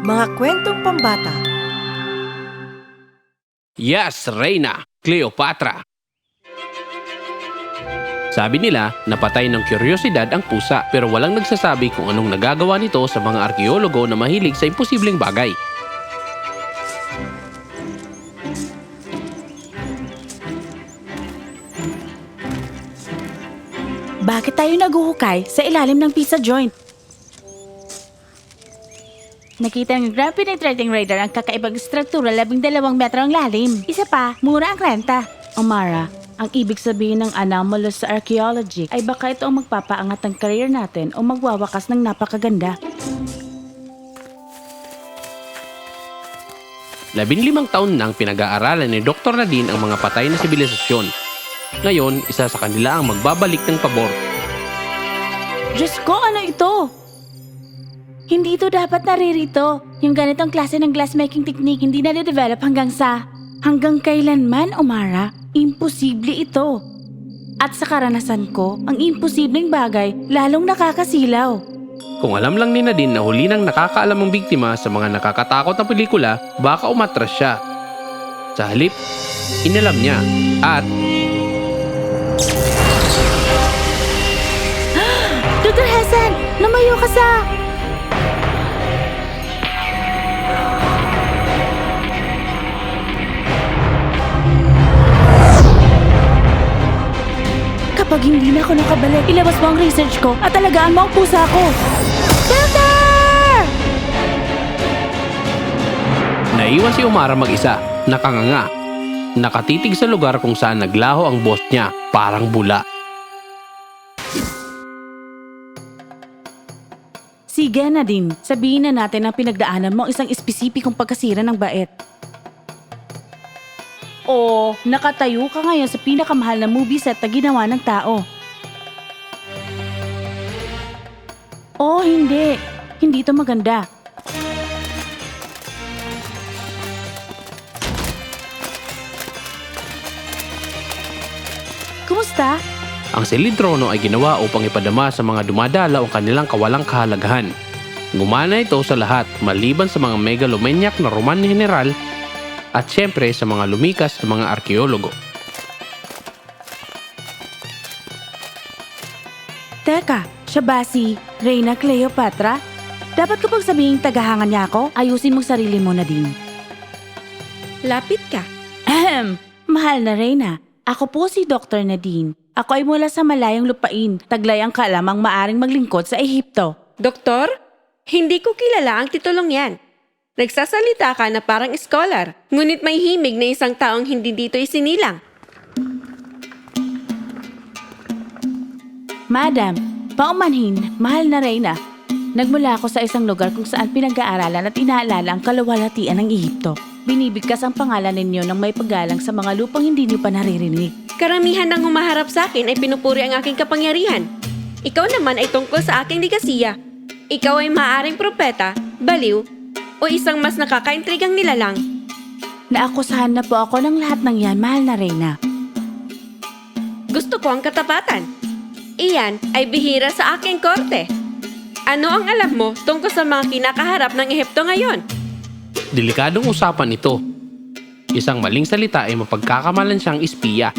Mga kwentong pambata. Yes, Reyna, Cleopatra. Sabi nila, napatay ng kuryosidad ang pusa pero walang nagsasabi kung anong nagagawa nito sa mga arkeologo na mahilig sa imposibleng bagay. Bakit tayo naguhukay sa ilalim ng pizza joint? Nakita ng Grand Penetrating Radar ang kakaibang struktura 12 metro ang lalim. Isa pa, mura ang renta. Omara, ang ibig sabihin ng anomalous sa archaeology ay baka ito ang magpapaangat ng career natin o magwawakas ng napakaganda. 15 taon nang pinag-aaralan ni Dr. Nadine ang mga patay na sibilisasyon. Ngayon, isa sa kanila ang magbabalik ng pabor. Diyos ko, ano ito? Hindi ito dapat naririto. Yung ganitong klase ng glassmaking technique hindi na-develop hanggang kailanman, Omara. Imposible ito. At sa karanasan ko, ang imposibleng bagay lalong nakakasilaw. Kung alam lang ni Nadine na huli nang nakakaalam ang biktima sa mga nakakatakot na pelikula, baka umatras siya. Sa halip, inalam niya at Dr. Hassan, lumayo ka sa... Kapag hindi na ako nakabalik, ilabas mo ang research ko at alagaan mo ang pusa ko. Doctor! naiwan si Omara mag-isa, nakanganga. Nakatitig sa lugar kung saan naglaho ang boss niya, parang bula. Sige, Nadine. Sabihin na natin ang pinagdaanan mo ang isang espesipikong pagkasira ng bait. O, nakatayo ka ngayon sa pinakamahal na movie set na ginawa ng tao. O, hindi. Hindi ito maganda. Kumusta? Ang selidrono ay ginawa upang ipadama sa mga dumadalaw ang kanilang kawalang kahalagahan. Gumana ito sa lahat maliban sa mga megalomaniac na Roman general at siyempre sa mga lumikas na mga arkeologo. Teka, siya ba si Reyna Cleopatra? Dapat ko pag sabihin tagahangan niya ako, ayusin mong sarili mo, Nadine. Lapit ka. Ahem, mahal na Reyna. Ako po si Dr. Nadine. Ako ay mula sa malayong lupain, taglay ang kaalamang maaring maglingkod sa Ehipto. Doktor? Hindi ko kilala ang titulong yan. Nagsasalita ka na parang scholar, ngunit may himig na isang taong hindi dito isinilang. Madam, paumanhin, mahal na Reyna. Nagmula ako sa isang lugar kung saan pinag-aaralan at inaalala ang kaluwalhatian ng Ehipto. Binibigkas ang pangalan ninyo ng may paggalang sa mga lupang hindi niyo pa naririnig. Karamihan ng humaharap sa akin ay pinupuri ang aking kapangyarihan. Ikaw naman ay tungkol sa aking ligasiya. Ikaw ay maaaring propeta, baliw, o isang mas nakakaintrigang nilalang. Naakusahan na po ako ng lahat ng yan, mahal na Reyna. Gusto ko ang katapatan. Iyan ay bihira sa aking korte. Ano ang alam mo tungkol sa mga kinakaharap ng Ehipto ngayon? Delikadong usapan ito. Isang maling salita ay mapagkakamalan siyang espiya.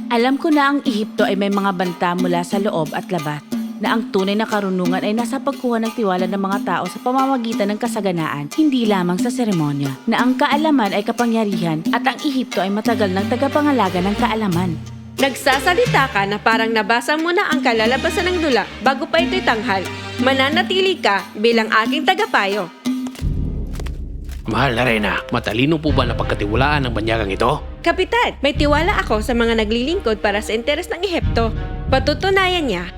Alam ko na ang Ehipto ay may mga banta mula sa loob at labas, na ang tunay na karunungan ay nasa pagkuha ng tiwala ng mga tao sa pamamagitan ng kasaganaan, hindi lamang sa seremonya, na ang kaalaman ay kapangyarihan at ang Ehipto ay matagal ng tagapangalaga ng kaalaman. Nagsasalita ka na parang nabasa mo na ang kalalabasan ng dula bago pa ito'y tanghal. Mananatili ka bilang aking tagapayo. Mahal na Reyna, matalino po ba na pagkatiwalaan ng banyagang ito? Kapitan, may tiwala ako sa mga naglilingkod para sa interes ng Ehipto. Patutunayan niya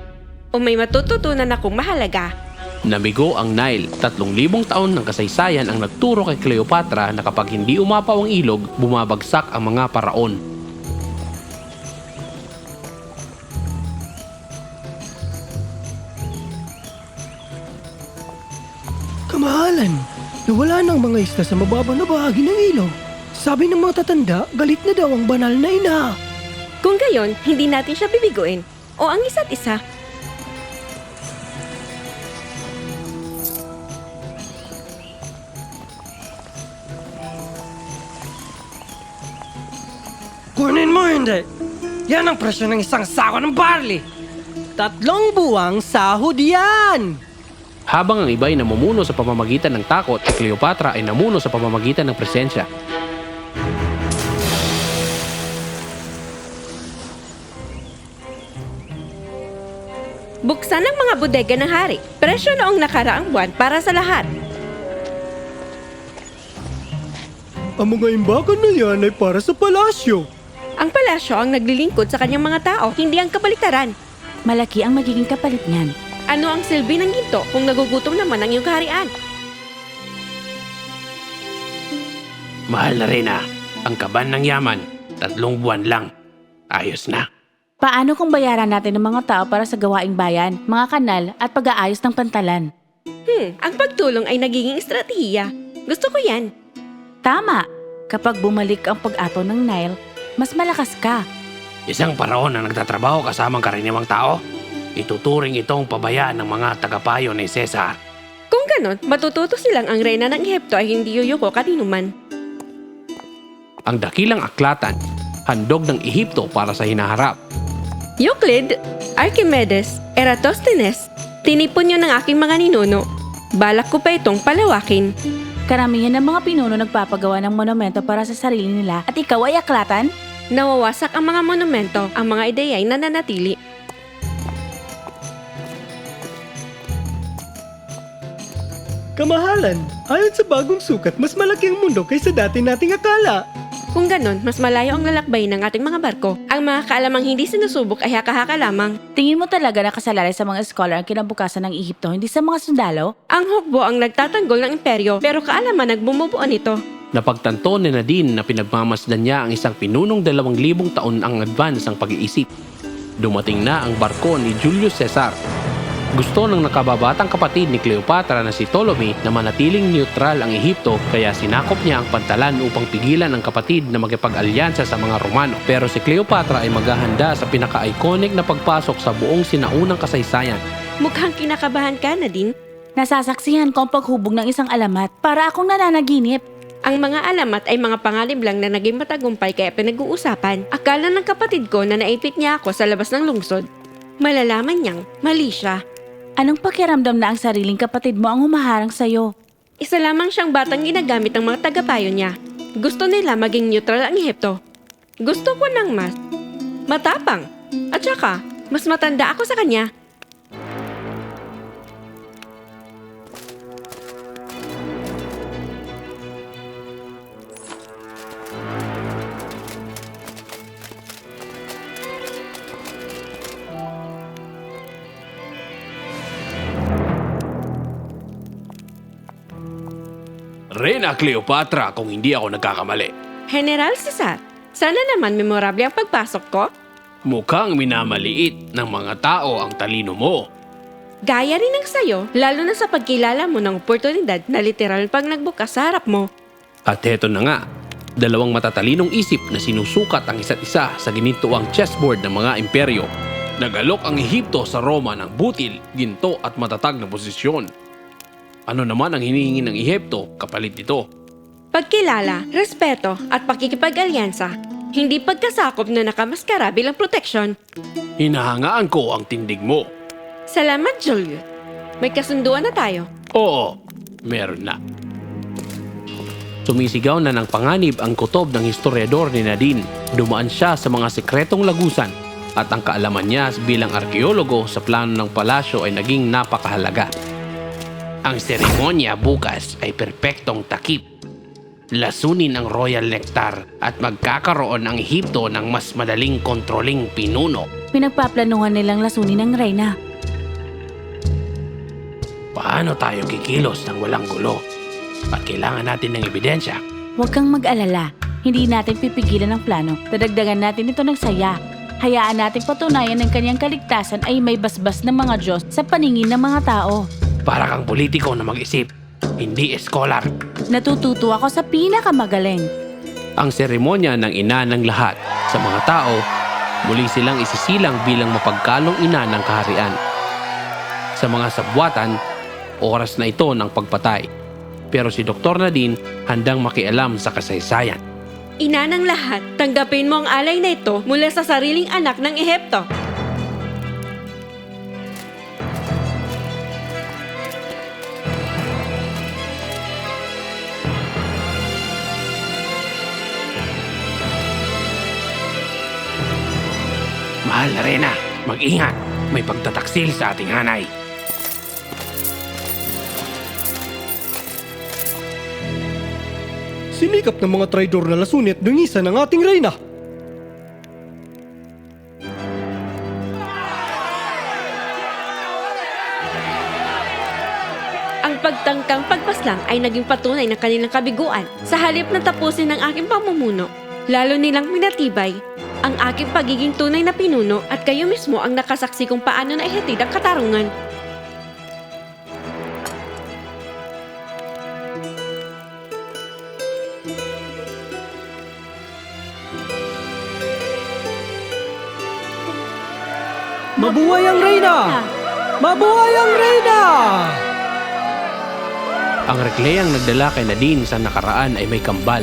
o may matututunan akong mahalaga. Namigo ang Nile. 3,000 taon ng kasaysayan ang nagturo kay Cleopatra na kapag hindi umapaw ang ilog, bumabagsak ang mga paraon. Kamahalan, nawala ng mga isda sa mababa na bahagi ng ilog. Sabi ng mga tatanda, galit na daw ang banal na ina. Kung gayon, hindi natin siya bibiguin o ang isa't isa. Kunin mo hindi. Yan ang presyo ng isang sako ng barley. 3 buwang sahod yan! Habang ang iba ay namumuno sa pamamagitan ng takot, si Cleopatra ay namuno sa pamamagitan ng presensya. Buksan ang mga bodega ng hari. Presyo noong nakaraang buwan para sa lahat. Ang mga imbakan na yan ay para sa palasyo. Ang palasyo ang naglilingkod sa kanyang mga tao, hindi ang kabaliktaran. Malaki ang magiging kapalit niyan. Ano ang silbi ng ginto kung nagugutom naman ang iyong kaharian? Mahal na Reyna, ang kaban ng yaman, 3 buwan lang. Ayos na. Paano kung bayaran natin ng mga tao para sa gawaing bayan, mga kanal at pag-aayos ng pantalan? Ang pagtulong ay nagiging estratehiya. Gusto ko yan. Tama! Kapag bumalik ang pag-ato ng Nile, mas malakas ka. Isang paraon na nagtatrabaho kasamang karaniwang tao, ituturing itong pabayaan ng mga tagapayo ni Cesar. Kung ganon, matututo silang ang reyna ng Ehipto ay hindi yuyuko kanino man. Ang dakilang aklatan, handog ng Ehipto para sa hinaharap. Euclid, Archimedes, Eratosthenes, tinipon nyo ng aking mga ninuno. Balak ko pa itong palawakin. Karamihan ng mga pinuno nagpapagawa ng monumento para sa sarili nila at ikaw ay aklatan? Nawawasak ang mga monumento, ang mga ideya ay nananatili. Kamahalan, ayon sa bagong sukat, mas malaki ang mundo kaysa dati nating akala. Kung ganon, mas malayo ang lalakbay ng ating mga barko. Ang mga kaalamang hindi sinusubok ay haka-haka lamang. Tingin mo talaga nakasalalay sa mga scholar ang kinabukasan ng Ehipto, hindi sa mga sundalo? Ang hukbo ang nagtatanggol ng imperyo, pero kaalaman nagbumubuo nito. Napagtanto ni Nadine na pinagmamasdan niya ang isang pinunong 2,000 taon ang advance ang pag-iisip. Dumating na ang barko ni Julius Caesar. Gusto ng nakababatang kapatid ni Cleopatra na si Ptolemy na manatiling neutral ang Ehipto, kaya sinakop niya ang pantalan upang pigilan ang kapatid na makipag-alyansa sa mga Romano. Pero si Cleopatra ay maghahanda sa pinaka-iconic na pagpasok sa buong sinaunang kasaysayan. Mukhang kinakabahan ka, Nadine. Nasasaksihan ko ang paghubog ng isang alamat para akong nananaginip. Ang mga alamat ay mga pangalib lang na naging matagumpay kaya pinag-uusapan. Akala ng kapatid ko na naipit niya ako sa labas ng lungsod. Malalaman niyang mali siya. Anong pakiramdam na ang sariling kapatid mo ang humaharang sa'yo? Isa lamang siyang batang ginagamit ng mga tagapayo niya. Gusto nila maging neutral ang Ehipto. Gusto ko ng mas matapang. At saka, mas matanda ako sa kanya. Reyna Cleopatra kung hindi ako nagkakamali. General Cesar, sana naman memorable ang pagpasok ko. Mukhang minamaliit ng mga tao ang talino mo. Gaya rin ng sayo, lalo na sa pagkilala mo ng oportunidad na literal pag nagbukas sa harap mo. At heto na nga, 2 matatalinong isip na sinusukat ang isa't isa sa ginintuang chessboard ng mga imperyo. Nagalok ang Ehipto sa Roma ng butil, ginto at matatag na posisyon. Ano naman ang hinihingi ng Ehipto kapalit nito? Pagkilala, respeto at pakikipag-alyansa. Hindi pagkasakop na nakamaskara bilang proteksyon. Hinahangaan ko ang tindig mo. Salamat, Julius. May kasunduan na tayo. Oo, meron na. Sumisigaw na ng panganib ang kutob ng historiador ni Nadine. Dumaan siya sa mga sekretong lagusan at ang kaalaman niya bilang arkeologo sa plano ng palasyo ay naging napakahalaga. Ang seremonya bukas ay perpektong takip. Lasunin ang royal nectar at magkakaroon ang Ehipto ng mas madaling kontroling pinuno. Pinagpaplanuhan nilang lasunin ng reyna. Paano tayo kikilos ng walang gulo? At kailangan natin ng ebidensya. Huwag kang mag-alala. Hindi natin pipigilan ang plano. Dadagdagan natin ito ng saya. Hayaan natin patunayan ng kanyang kaligtasan ay may basbas ng mga Diyos sa paningin ng mga tao. Para kang politiko na mag-isip, hindi eskolar. Natututo ako sa pinakamagaling. Ang seremonya ng ina ng lahat sa mga tao, muli silang isisilang bilang mapagkalong ina ng kaharian. Sa mga sabwatan, oras na ito ng pagpatay. Pero si Dr. Nadine handang makialam sa kasaysayan. Ina ng lahat, tanggapin mo ang alay na ito mula sa sariling anak ng Ehipto. Mahal na Reyna, mag-ingat. May pagtataksil sa ating hanay. Sinikap ng mga traidor na lasunit dungisan ng ating reyna. Ang pagtangkang pagpaslang ay naging patunay ng kanilang kabiguan sa halip na tapusin ng aking pamumuno. Lalo nilang minatibay ang aking pagiging tunay na pinuno at kayo mismo ang nakasaksi kung paano na ihatid ang katarungan. Mabuhay ang reyna! Mabuhay ang reyna! Ang rekleyang nagdala kay Nadine sa nakaraan ay may kambal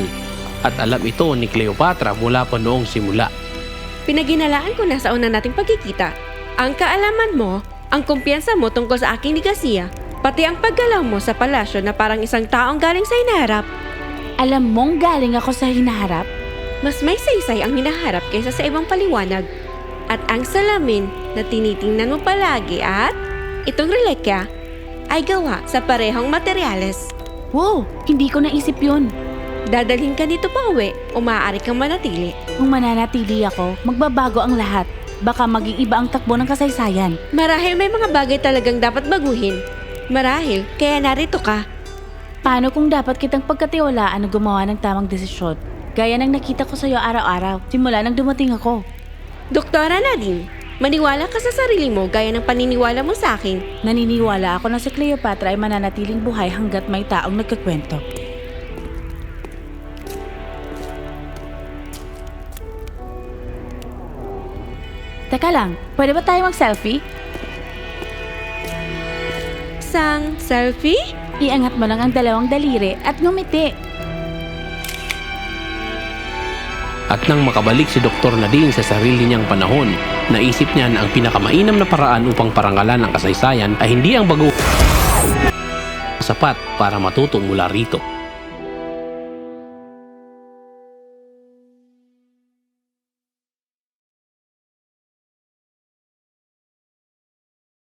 at alam ito ni Cleopatra mula pa noong simula. Pinaginalaan ko na sa una nating pagkikita. Ang kaalaman mo, ang kumpiyansa mo tungkol sa aking ligasiya, pati ang paggalaw mo sa palasyo na parang isang taong galing sa hinaharap. Alam mong galing ako sa hinaharap? Mas may saysay ang hinaharap kaysa sa ibang paliwanag. At ang salamin na tinitingnan mo palagi at itong relikya ay gawa sa parehong materyales. Wow, hindi ko naisip yun. Dadalhin ka dito pa uwi o maaari kang manatili. Kung mananatili ako, magbabago ang lahat. Baka maging iba ang takbo ng kasaysayan. Marahil may mga bagay talagang dapat baguhin. Marahil, kaya narito ka. Paano kung dapat kitang pagkatiwalaan na gumawa ng tamang desisyon? Gaya ng nakita ko sa'yo araw-araw, simula nang dumating ako. Doktora Nadine, maniwala ka sa sarili mo gaya ng paniniwala mo sa akin. Naniniwala ako na si Cleopatra ay mananatiling buhay hanggat may taong nagkakwento. Teka lang, pwede ba tayo mag-selfie? Sang selfie? Iangat mo lang ang dalawang daliri at ngumiti. At nang makabalik si Dr. Nadine sa sarili niyang panahon, naisip niya na ang pinakamainam na paraan upang parangalan ang kasaysayan ay hindi ang bago sapat para matuto mula rito.